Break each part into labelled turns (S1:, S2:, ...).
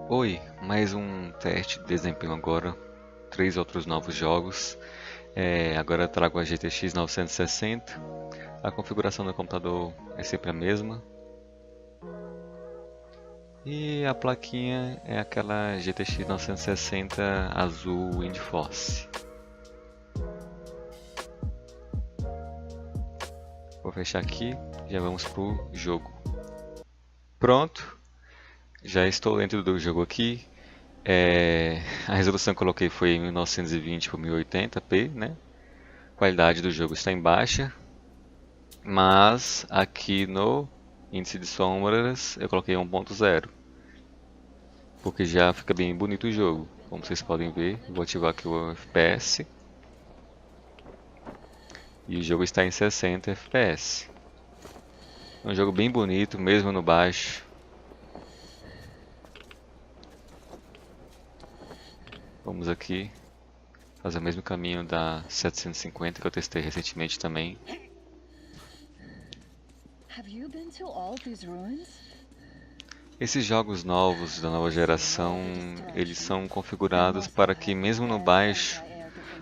S1: Oi, mais um teste de desempenho agora, 3 outros novos jogos. Agora eu trago a GTX 960. A configuração do computador é sempre a mesma. E a plaquinha é aquela GTX 960 azul WindForce. Vou fechar aqui, já vamos pro jogo. Pronto, já estou dentro do jogo aqui. A resolução que eu coloquei foi em 1920 por 1080p, né? A qualidade do jogo está em baixa, mas aqui no índice de sombras eu coloquei 1.0, porque já fica bem bonito o jogo. Como vocês podem ver, vou ativar aqui o FPS e o jogo está em 60 FPS. É um jogo bem bonito, mesmo no baixo. Vamos aqui fazer o mesmo caminho da 750 que eu testei recentemente também.
S2: Have you been to all these ruins?
S1: Esses jogos novos da nova geração, eles são configurados para que mesmo no baixo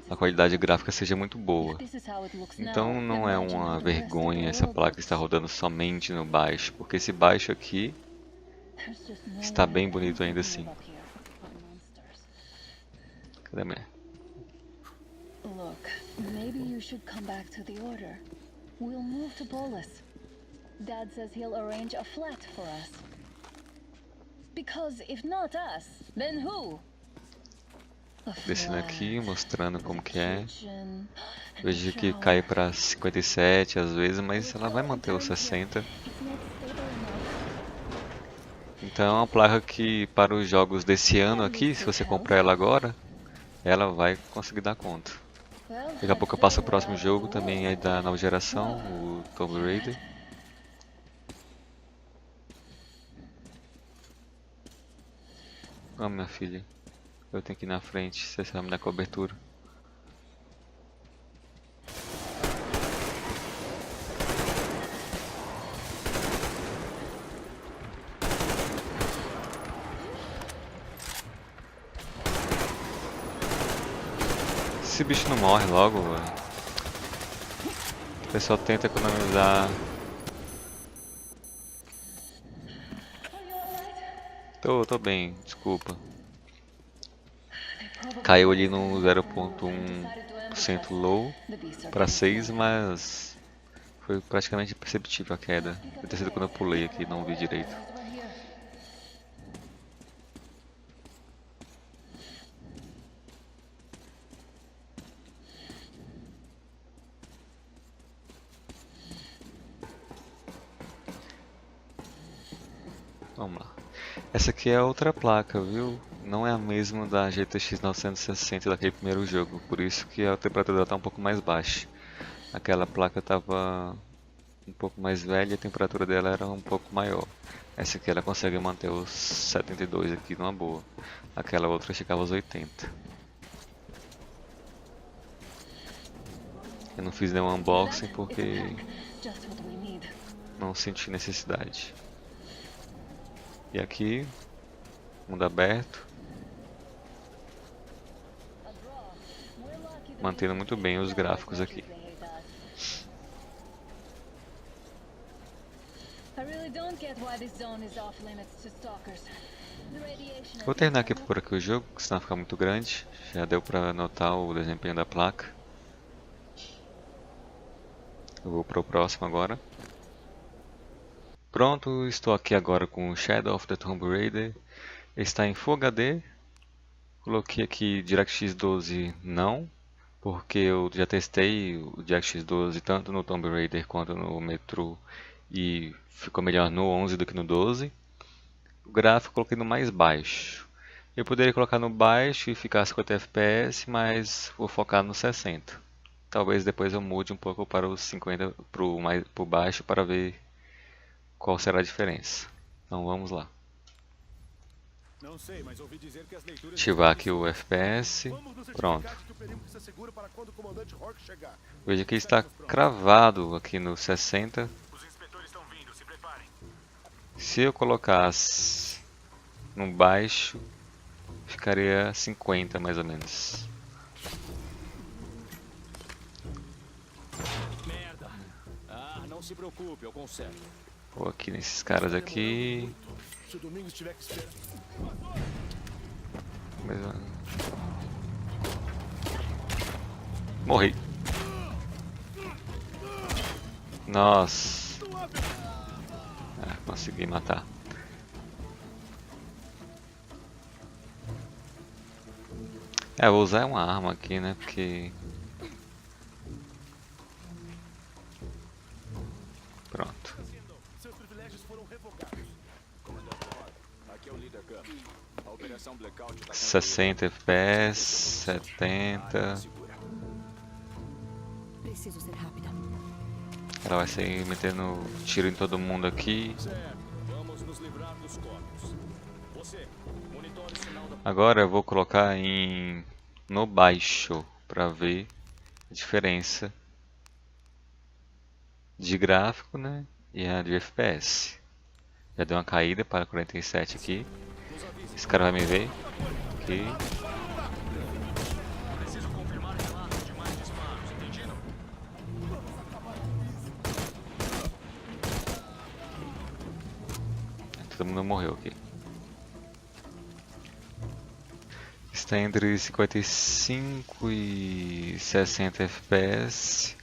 S1: a qualidade gráfica seja muito boa.
S2: This is how it looks
S1: Então
S2: now.
S1: não é
S2: Imagine
S1: uma
S2: how the rest of the
S1: vergonha essa
S2: world
S1: placa
S2: looks.
S1: estar rodando somente no baixo, porque esse baixo aqui
S2: There's just no
S1: está
S2: way
S1: bem
S2: I
S1: bonito
S2: can
S1: ainda
S2: live
S1: assim.
S2: up here for monsters.
S1: Cadê a minha?
S2: Look, maybe you should come back to the order. We'll move to Bolus. Dad says he'll arrange a flat for us. Because if not us, then who? A
S1: Descendo aqui,
S2: flat,
S1: mostrando como
S2: with a
S1: que é.
S2: kitchen, and a
S1: Vejo que cai
S2: shower.
S1: para 57 às vezes, mas ela vai
S2: Well,
S1: manter os
S2: apparently
S1: 60.
S2: it's not stable enough.
S1: Então é uma placa que para os jogos desse ano
S2: At
S1: aqui,
S2: least
S1: se
S2: it
S1: você
S2: helps.
S1: comprar ela agora, ela vai conseguir dar conta.
S2: Well,
S1: Daqui a
S2: I'd
S1: pouco eu
S2: say
S1: passo o
S2: we're
S1: próximo
S2: out of the
S1: jogo, também é
S2: woods.
S1: da nova geração, o Tomb Raider. Ah, minha filha, eu tenho que ir na frente, você vai me dar cobertura. Esse bicho não morre logo, velho. O pessoal tenta economizar. Tô bem, desculpa. Caiu ali no 0.1% low para 6, mas foi praticamente imperceptível a queda. Deve ter sido quando eu pulei aqui, não vi direito. Vamos lá. Essa aqui é outra placa, viu? Não é a mesma da GTX 960 daquele primeiro jogo, por isso que a temperatura dela tá um pouco mais baixa. Aquela placa estava um pouco mais velha e a temperatura dela era um pouco maior. Essa aqui ela consegue manter os 72 aqui numa boa. Aquela outra chegava aos 80. Eu não fiz nenhum unboxing porque
S2: Just what we need.
S1: não senti necessidade. E aqui, mundo aberto, mantendo muito bem os gráficos aqui. Vou terminar aqui por aqui o jogo, senão fica muito grande. Já deu pra notar o desempenho da placa. Eu vou para o próximo agora. Pronto, estou aqui agora com o Shadow of the Tomb Raider. Ele está em Full HD. Coloquei aqui DirectX 12 não, porque eu já testei o DirectX 12 tanto no Tomb Raider quanto no Metro e ficou melhor no 11 do que no 12. O gráfico eu coloquei no mais baixo. Eu poderia colocar no baixo e ficar 50 FPS, mas vou focar no 60. Talvez depois eu mude um pouco para os 50 pro baixo para ver qual será a diferença. Então vamos lá.
S3: Não sei, mas ouvi dizer que as leituras
S1: Ativar
S3: estão
S1: aqui o FPS.
S3: Vamos nos
S1: Pronto.
S3: certificar de que o perímetro está seguro para quando o comandante Rourke chegar.
S1: Veja que está cravado aqui no 60.
S3: Os inspetores estão vindo, se preparem.
S1: Se eu colocasse no baixo ficaria 50 mais ou menos.
S3: Merda. Ah, não se preocupe, eu conserto.
S1: Vou aqui nesses caras aqui.
S3: Se o Domingos tiver que esperar.
S1: Morri. Nossa. Consegui matar. Vou usar uma arma aqui, né? Porque... Pronto.
S3: Seus privilégios foram revogados. Comandante Locke, aqui é o líder Gunn. A operação Blackout tá
S1: 60 FPS, 70.
S4: Preciso ser rápida.
S1: Ela vai sair metendo tiro em todo mundo aqui.
S3: certo. Vamos nos livrar dos códigos. Você, monitore o sinal da...
S1: Agora eu vou colocar no baixo para ver a diferença de gráfico, né? E a de FPS. Já deu uma caída para 47 aqui. Esse cara vai me ver aqui.
S3: Preciso confirmar relatos de mais disparos, entendido?
S1: Todo mundo morreu aqui. Está entre 55 e 60 FPS.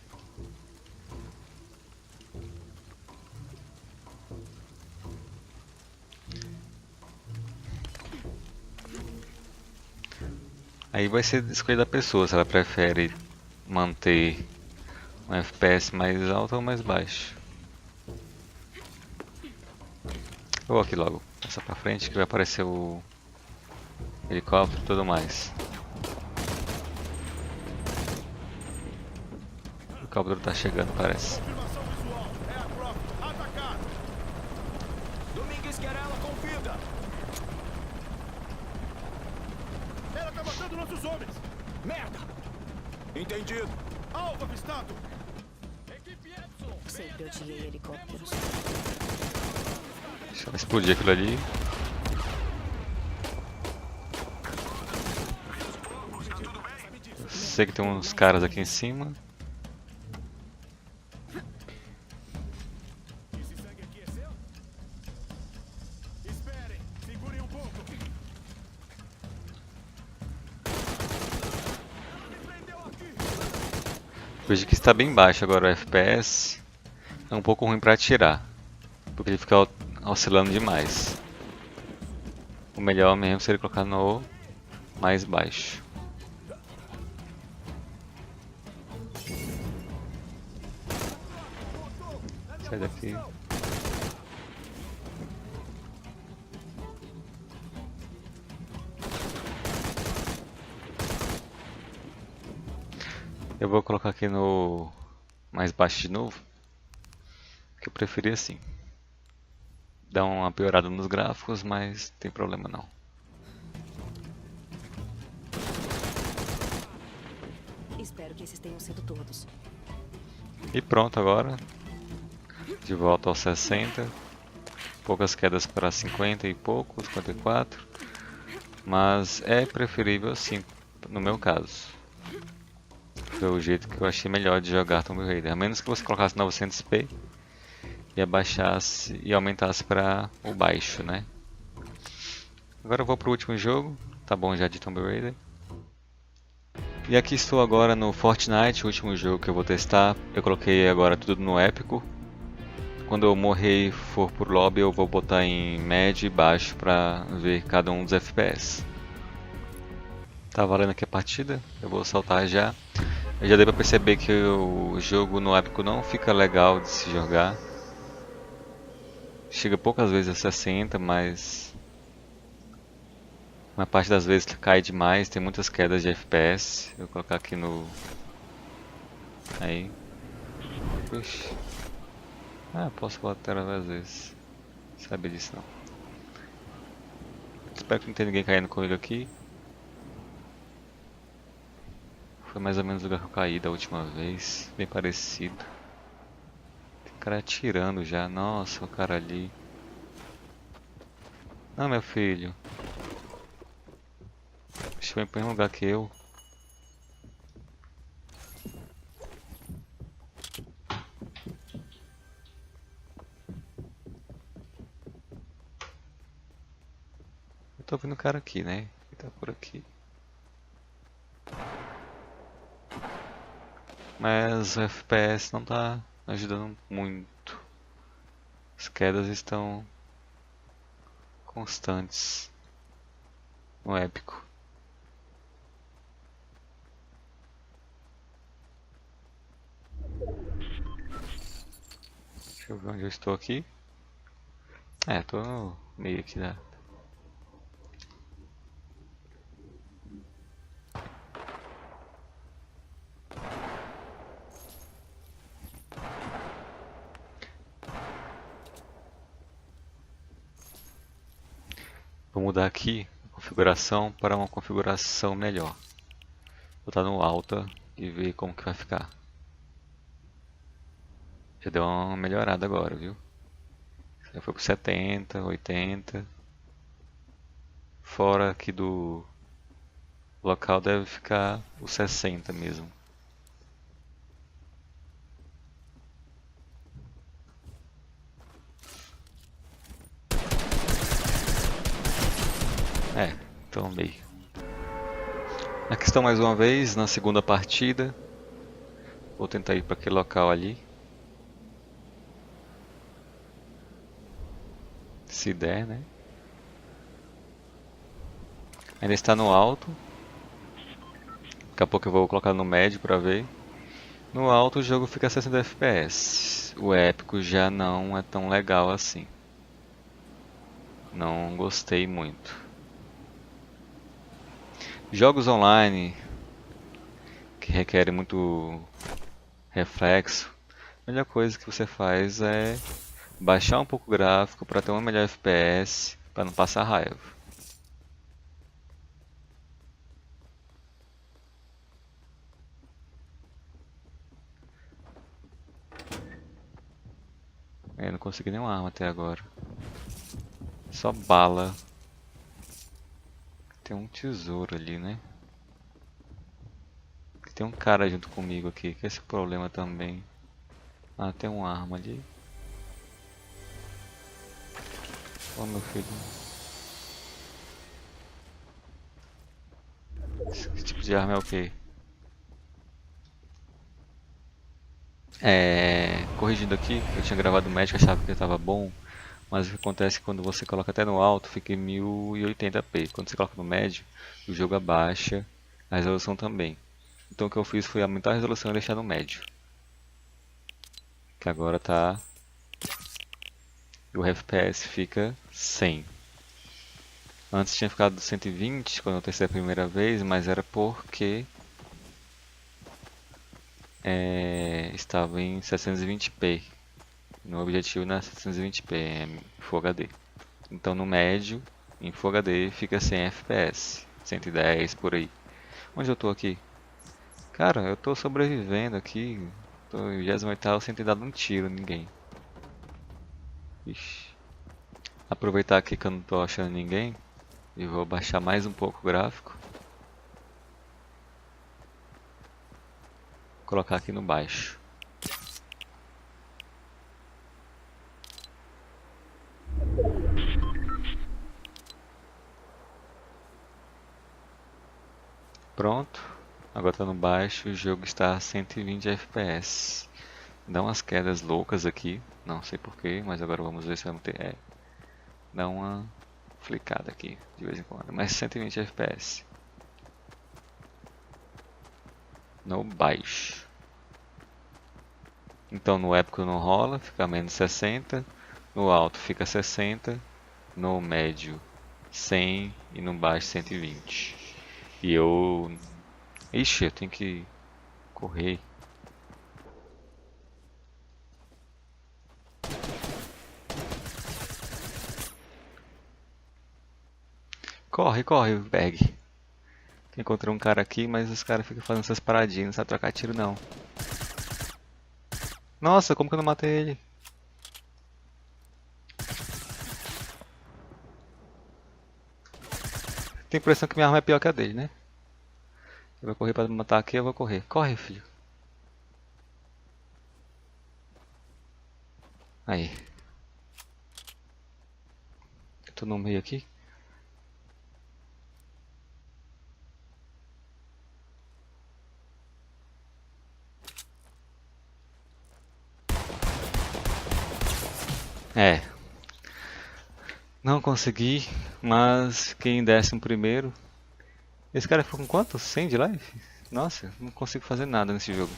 S1: Aí vai ser escolha da pessoa, se ela prefere manter um FPS mais alto ou mais baixo. Eu vou aqui logo, passar pra frente que vai aparecer o helicóptero e tudo mais. O helicóptero tá chegando, parece.
S3: Confirmação visual. É a Croft. Atacar. Domingues quer ela com vida. Ela tá matando nossos homens. Merda. Entendido. Alvo avistado. Equipe Epson.
S4: Sempre odiei helicópteros.
S1: Deixa ela explodir aquilo ali. Eu sei que tem uns caras aqui em cima.
S3: Esse sangue aqui é seu? Esperem. Segurem um pouco. Me prendeu aqui.
S1: Vejo que está bem baixo agora o FPS. É um pouco ruim para atirar, porque ele fica oscilando demais. O melhor mesmo seria colocar no mais baixo. Sai daqui. Eu vou colocar aqui no mais baixo de novo, que eu preferi assim. Dá uma piorada nos gráficos, mas não tem problema não.
S4: Espero que esses tenham sido todos.
S1: E pronto agora. De volta aos 60. Poucas quedas para 50 e pouco, 54. Mas é preferível assim, no meu caso. Foi o jeito que eu achei melhor de jogar Tomb Raider. A menos que você colocasse 900p e abaixasse e aumentasse para o baixo, né? Agora eu vou para o último jogo. Tá bom já de Tomb Raider. E aqui estou agora no Fortnite, o último jogo que eu vou testar. Eu coloquei agora tudo no épico. Quando eu morrer e for pro lobby, eu vou botar em médio e baixo para ver cada um dos FPS. Tá valendo aqui a partida, eu vou saltar já. Eu já dei pra perceber que o jogo no épico não fica legal de se jogar. Chega poucas vezes a 60, mas uma parte das vezes cai demais, tem muitas quedas de FPS. Eu vou colocar aqui no... Aí. Puxa. Posso voltar às vezes. Não sabia disso não. Espero que não tenha ninguém caindo comigo aqui. Foi mais ou menos o lugar que eu caí da última vez. Bem parecido. Tem cara atirando já. Nossa, o cara ali. Ah, meu filho. Deixa eu ir para um lugar que eu. Eu tô vendo o cara aqui, né? Ele tá por aqui. Mas o FPS não tá ajudando muito. As quedas estão constantes no épico. Deixa eu ver onde eu estou aqui. É, tô no meio aqui da... Vou mudar aqui a configuração para uma configuração melhor. Vou botar no alta e ver como que vai ficar. Já deu uma melhorada agora, viu? Já foi pro 70, 80. Fora aqui do local deve ficar o 60 mesmo. É, tomei. Aqui estão mais uma vez na segunda partida. Vou tentar ir para aquele local ali. Se der, né? Ainda está no alto. Daqui a pouco eu vou colocar no médio para ver. No alto o jogo fica a 60 FPS. O épico já não é tão legal assim. Não gostei muito. Jogos online que requerem muito reflexo, a melhor coisa que você faz é baixar um pouco o gráfico para ter uma melhor FPS, para não passar raiva. Eu não consegui nenhuma arma até agora. Só bala. Tem um tesouro ali, né? Tem um cara junto comigo aqui, que é esse problema também. Ah, tem uma arma ali. Ô meu filho. Esse tipo de arma é o quê? Corrigindo aqui, eu tinha gravado o médico, achava que estava bom. Mas o que acontece é que quando você coloca até no alto, fica em 1080p. Quando você coloca no médio, o jogo abaixa a resolução também. Então o que eu fiz foi aumentar a resolução e deixar no médio. Que agora tá... E o FPS fica 100. Antes tinha ficado 120 quando eu testei a primeira vez, mas era porque... estava em 720p. Meu objetivo não é 720p, é Full HD. Então no médio, em Full HD, fica 100 FPS. 110 por aí. Onde eu tô aqui? Cara, eu tô sobrevivendo aqui. Tô em 28º sem ter dado um tiro em ninguém. Ixi. Aproveitar aqui que eu não tô achando ninguém. E vou baixar mais um pouco o gráfico. Vou colocar aqui no baixo. Pronto. Agora tá no baixo, o jogo está a 120 FPS. Dá umas quedas loucas aqui, não sei porquê, mas agora vamos ver se vamos ter. Dá uma flicada aqui de vez em quando, mas 120 FPS. No baixo. Então no épico não rola, fica menos 60. No alto fica 60. No médio 100 e no baixo 120. E eu... Ixi, eu tenho que correr. Corre, corre, Berg. Encontrei um cara aqui, mas os caras ficam fazendo essas paradinhas, não sabe trocar tiro não. Nossa, como que eu não matei ele? Tem a impressão que minha arma é pior que a dele, né? Ele vai correr pra me matar aqui, eu vou correr. Corre, filho. Aí. Eu tô no meio aqui. É. Não consegui, mas fiquei em 11º. Esse cara ficou com quanto? 100 de life? Nossa, não consigo fazer nada nesse jogo.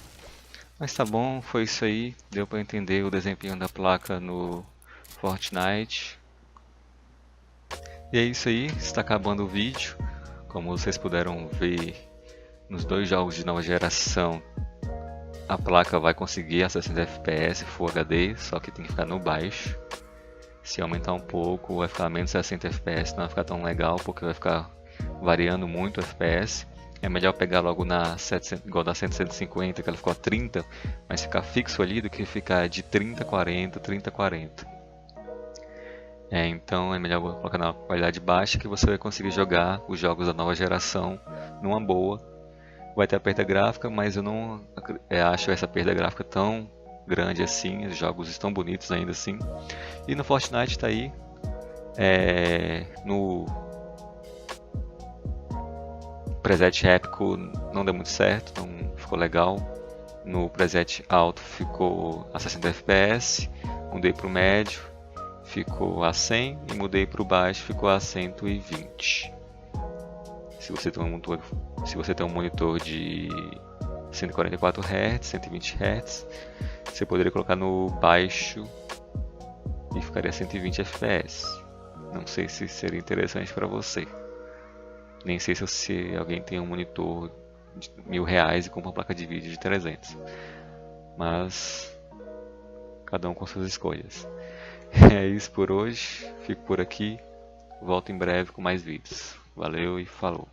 S1: Mas tá bom, foi isso aí. Deu pra entender o desempenho da placa no Fortnite. E é isso aí, está acabando o vídeo. Como vocês puderam ver nos 2 jogos de nova geração, a placa vai conseguir a 60 FPS Full HD, só que tem que ficar no baixo. Se aumentar um pouco, vai ficar menos 60 FPS, não vai ficar tão legal, porque vai ficar variando muito o FPS. É melhor pegar logo na 700, igual da 150, que ela ficou a 30, mas ficar fixo ali do que ficar de 30 a 40, 30 a 40. Então é melhor colocar na qualidade baixa que você vai conseguir jogar os jogos da nova geração numa boa. Vai ter a perda gráfica, mas eu não acho essa perda gráfica tão grande assim. Os jogos estão bonitos ainda assim. E no Fortnite tá aí. No preset épico não deu muito certo, não ficou legal. No preset alto ficou a 60 FPS. Mudei para o médio, ficou a 100, e mudei para o baixo, ficou a 120. Se você tem um monitor de 144 Hz, 120 Hz, você poderia colocar no baixo e ficaria 120 FPS. Não sei se seria interessante para você. Nem sei se alguém tem um monitor de R$1.000 e compra uma placa de vídeo de 300. Mas cada um com suas escolhas. É isso por hoje. Fico por aqui. Volto em breve com mais vídeos. Valeu e falou.